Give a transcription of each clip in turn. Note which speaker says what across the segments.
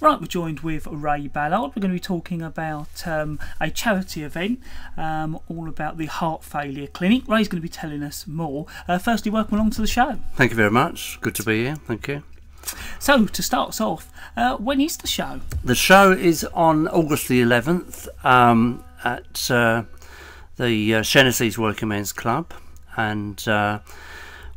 Speaker 1: Right, we're joined with Ray Ballard. We're going to be talking about a charity event, all about the Heart Failure Clinic. Ray's going to be telling us more. Firstly, welcome along to the show.
Speaker 2: Thank you very much. Good to be here. Thank you.
Speaker 1: So, to start us off, when is the show?
Speaker 2: The show is on August the 11th at the Shennessy's Working Men's Club, and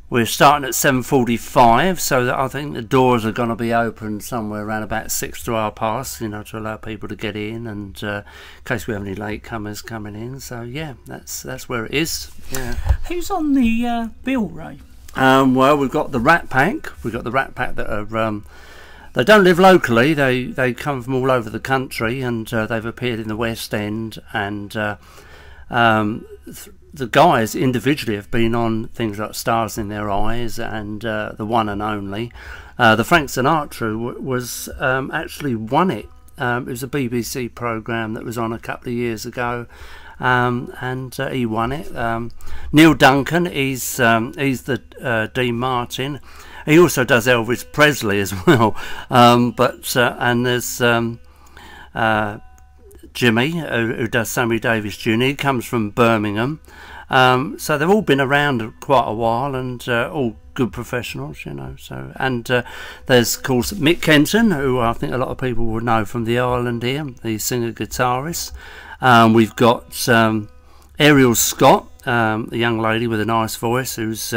Speaker 2: we're starting at 7:45, so that I think the doors are going to be open somewhere around about 6 to half past, you know, to allow people to get in, and in case we have any latecomers coming in. So yeah, that's where it is. Yeah.
Speaker 1: Who's on the bill, Ray?
Speaker 2: Well, we've got the Rat Pack. We've got the Rat Pack that are they don't live locally. They come from all over the country, and they've appeared in the West End, and the guys individually have been on things like Stars in Their Eyes and The One and Only. The Frank Sinatra was actually won it. It was a BBC programme that was on a couple of years ago, and he won it. Neil Duncan, he's the Dean Martin. He also does Elvis Presley as well. And there's Jimmy, who does Sammy Davis Jr. He comes from Birmingham. So they've all been around quite a while, and all good professionals, you know. So, and there's of course Mick Kenton, who I think a lot of people would know from the island here, the singer guitarist. We've got Ariel Scott, a young lady with a nice voice, who's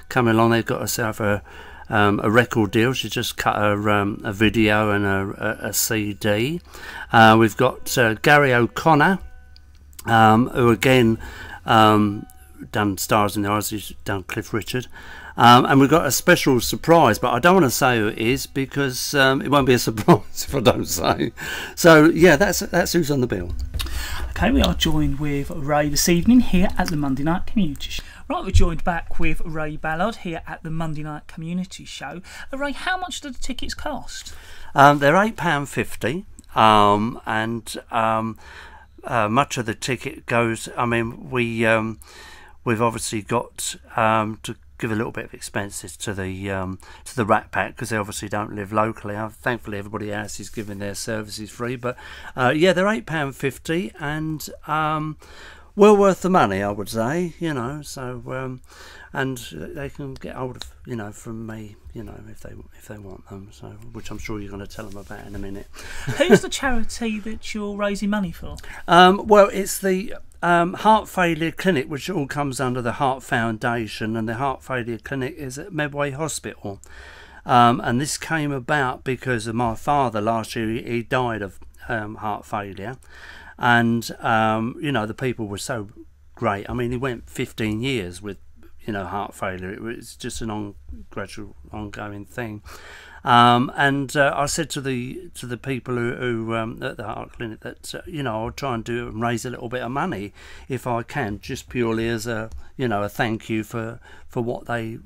Speaker 2: coming along. They've got herself a record deal. She just cut a video and a CD. We've got Gary O'Connor, who again done Stars in the Eyes. He's done Cliff Richard. And we've got a special surprise, but I don't want to say who it is because it won't be a surprise if I don't say. So yeah, that's who's on the bill.
Speaker 1: Okay, we are joined with Ray this evening here at the Monday Night Community Show. Right, we're joined back with Ray Ballard here at the Monday Night Community Show. Ray, how much do the tickets cost?
Speaker 2: They're £8.50, and much of the ticket goes. I mean, we've obviously got to give a little bit of expenses to the Rat Pack because they obviously don't live locally. Thankfully, everybody else is giving their services free. But yeah, they're £8.50, and well worth the money, I would say. You know, so and they can get hold of, you know, from me, you know, if they want them. So, which I'm sure you're going to tell them about in a minute.
Speaker 1: Who's the charity that you're raising money for?
Speaker 2: Well, it's the Heart Failure Clinic, which all comes under the Heart Foundation, and the Heart Failure Clinic is at Medway Hospital. And this came about because of my father last year. He died of heart failure, and you know, the people were so great. I mean, he went 15 years with, you know, heart failure. It was just an gradual ongoing thing. And I said to the people who at the heart clinic that you know, I'll try and do and raise a little bit of money if I can, just purely as a, you know, a thank you for what they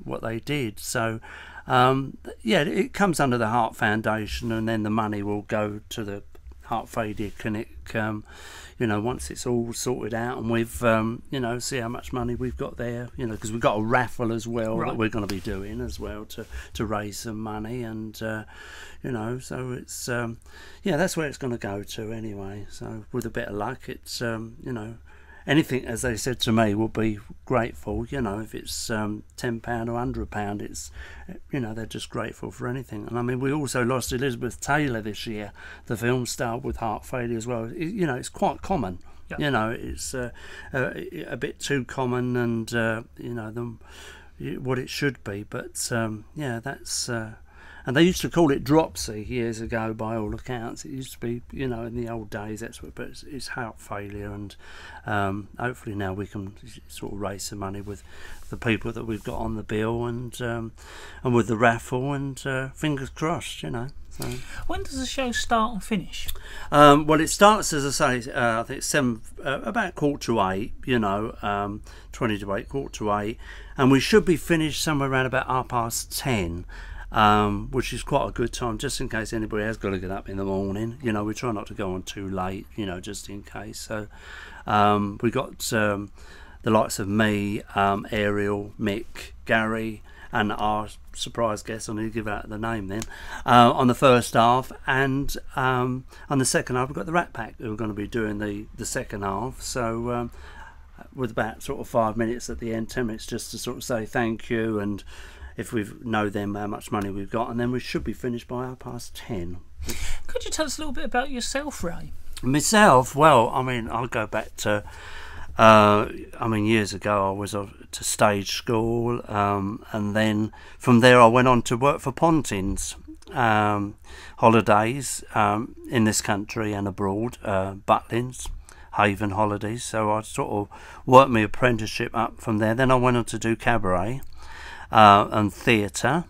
Speaker 2: did. So yeah, it comes under the Heart Foundation, and then the money will go to the Heart Failure Clinic. You know, once it's all sorted out, and we've you know, see how much money we've got there, you know, because we've got a raffle as well, right, that we're going to be doing as well to raise some money, and you know, so it's yeah, that's where it's going to go to anyway. So with a bit of luck, it's you know, anything, as they said to me, will be grateful. You know, if it's £10 or £100, it's, you know, they're just grateful for anything. And I mean, we also lost Elizabeth Taylor this year, the film star, with heart failure as well. You know, it's quite common. Yep. You know, it's a bit too common, and you know, what it should be. But yeah, that's. And they used to call it dropsy years ago, by all accounts. It used to be, you know, in the old days, that's what, but it's heart failure, and hopefully now we can sort of raise some money with the people that we've got on the bill, and with the raffle, and fingers crossed, you know. So.
Speaker 1: When does the show start and finish?
Speaker 2: Well, it starts, as I say, I think it's about 7:45, you know, 20 to 8, 7:45, and we should be finished somewhere around about 10:30. Which is quite a good time, just in case anybody has got to get up in the morning. You know, we try not to go on too late, you know, just in case. So we got the likes of me, Ariel, Mick, Gary, and our surprise guest, I need to give out the name then, on the first half, and on the second half we've got the Rat Pack who are going to be doing the second half. So with about sort of 5 minutes at the end, 10 minutes just to sort of say thank you, and if we know them how much money we've got, and then we should be finished by 10:30.
Speaker 1: Could you tell us a little bit about yourself, Ray?
Speaker 2: Myself, well, I mean, I'll go back to years ago I was to stage school, and then from there I went on to work for Pontins holidays in this country and abroad, Butlins, Haven holidays. So I sort of worked my apprenticeship up from there. Then I went on to do cabaret and theatre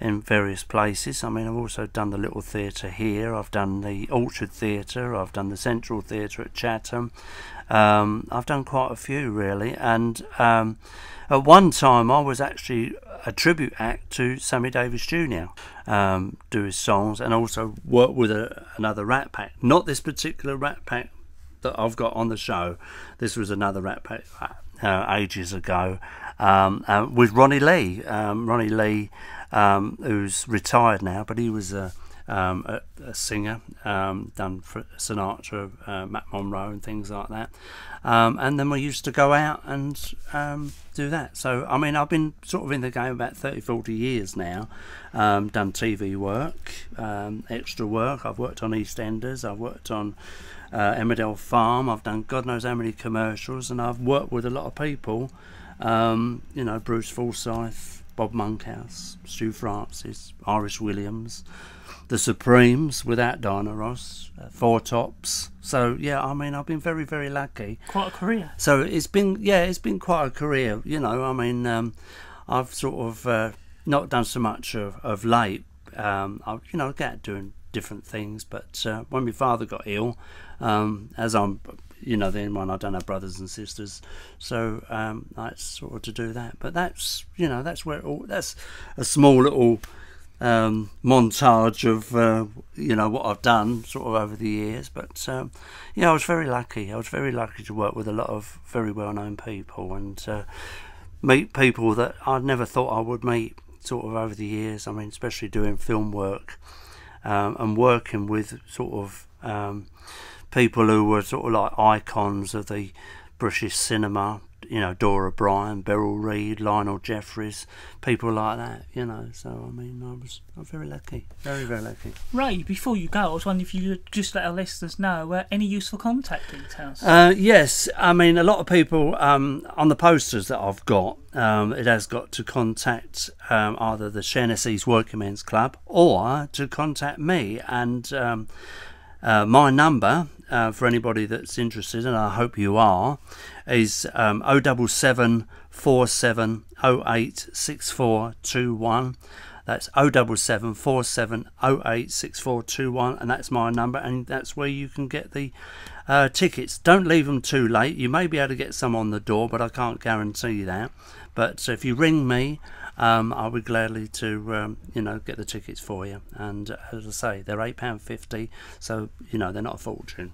Speaker 2: in various places. I mean, I've also done the Little Theatre here, I've done the Orchard Theatre, I've done the Central Theatre at Chatham. I've done quite a few really, and at one time I was actually a tribute act to Sammy Davis Jr. Do his songs, and also work with another Rat Pack. Not this particular Rat Pack that I've got on the show. This was another Rat Pack ages ago, with Ronnie Lee. Ronnie Lee, who's retired now, but he was a singer, done for Sinatra, Matt Monro and things like that. And then we used to go out and do that. So, I mean, I've been sort of in the game about 30-40 years now. Done TV work, extra work. I've worked on EastEnders, I've worked on Emmerdale Farm, I've done God knows how many commercials, and I've worked with a lot of people, you know, Bruce Forsyth, Bob Monkhouse, Stu Francis, Irish Williams, the Supremes without Diana Ross, Four Tops. So yeah, I mean, I've been very, very lucky.
Speaker 1: Quite a career.
Speaker 2: So it's been quite a career. You know, I mean, I've sort of not done so much of late. I get doing different things, but when my father got ill, as I'm, you know, then when I don't have brothers and sisters, so I sort of to do that. But that's, you know, that's where that's a small little montage of you know, what I've done sort of over the years. But yeah, I was very lucky. I was very lucky to work with a lot of very well-known people and meet people that I never thought I would meet sort of over the years. I mean, especially doing film work and working with sort of people who were sort of like icons of the British cinema, you know, Dora Bryan, Beryl Reid, Lionel Jeffries, people like that, you know. So I mean, I was very lucky, very, very lucky.
Speaker 1: Ray, before you go, I was wondering if you could just let our listeners know any useful contact details.
Speaker 2: Yes, I mean, a lot of people on the posters that I've got, it has got to contact either the Shaughnessy Working Men's Club or to contact me, and my number, for anybody that's interested, and I hope you are, is 077 47 08 6421. That's 077 47 08 6421, and that's my number, and that's where you can get the tickets. Don't leave them too late. You may be able to get some on the door, but I can't guarantee that. But if you ring me, I'll be gladly to you know, get the tickets for you. And as I say, they're £8.50, so you know, they're not a fortune.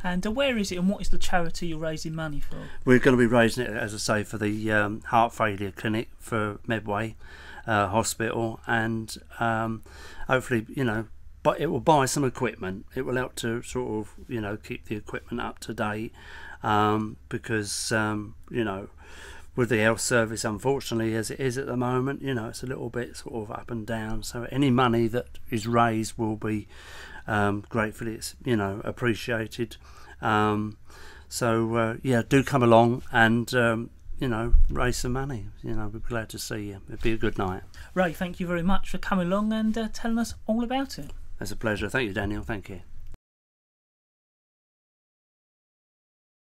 Speaker 1: And where is it, and what is the charity you're raising money for? We're
Speaker 2: going to be raising it, as I say, for the heart failure clinic for Medway Hospital, and hopefully, you know, but it will buy some equipment. It will help to sort of, you know, keep the equipment up to date, because you know, with the health service, unfortunately, as it is at the moment, you know, it's a little bit sort of up and down. So any money that is raised will be gratefully, it's, you know, appreciated. So yeah, do come along and you know, raise some money. You know, we'd be glad to see you. It'd be a good night.
Speaker 1: Ray, thank you very much for coming along and telling us all about it.
Speaker 2: It's a pleasure. Thank you, Daniel. Thank you.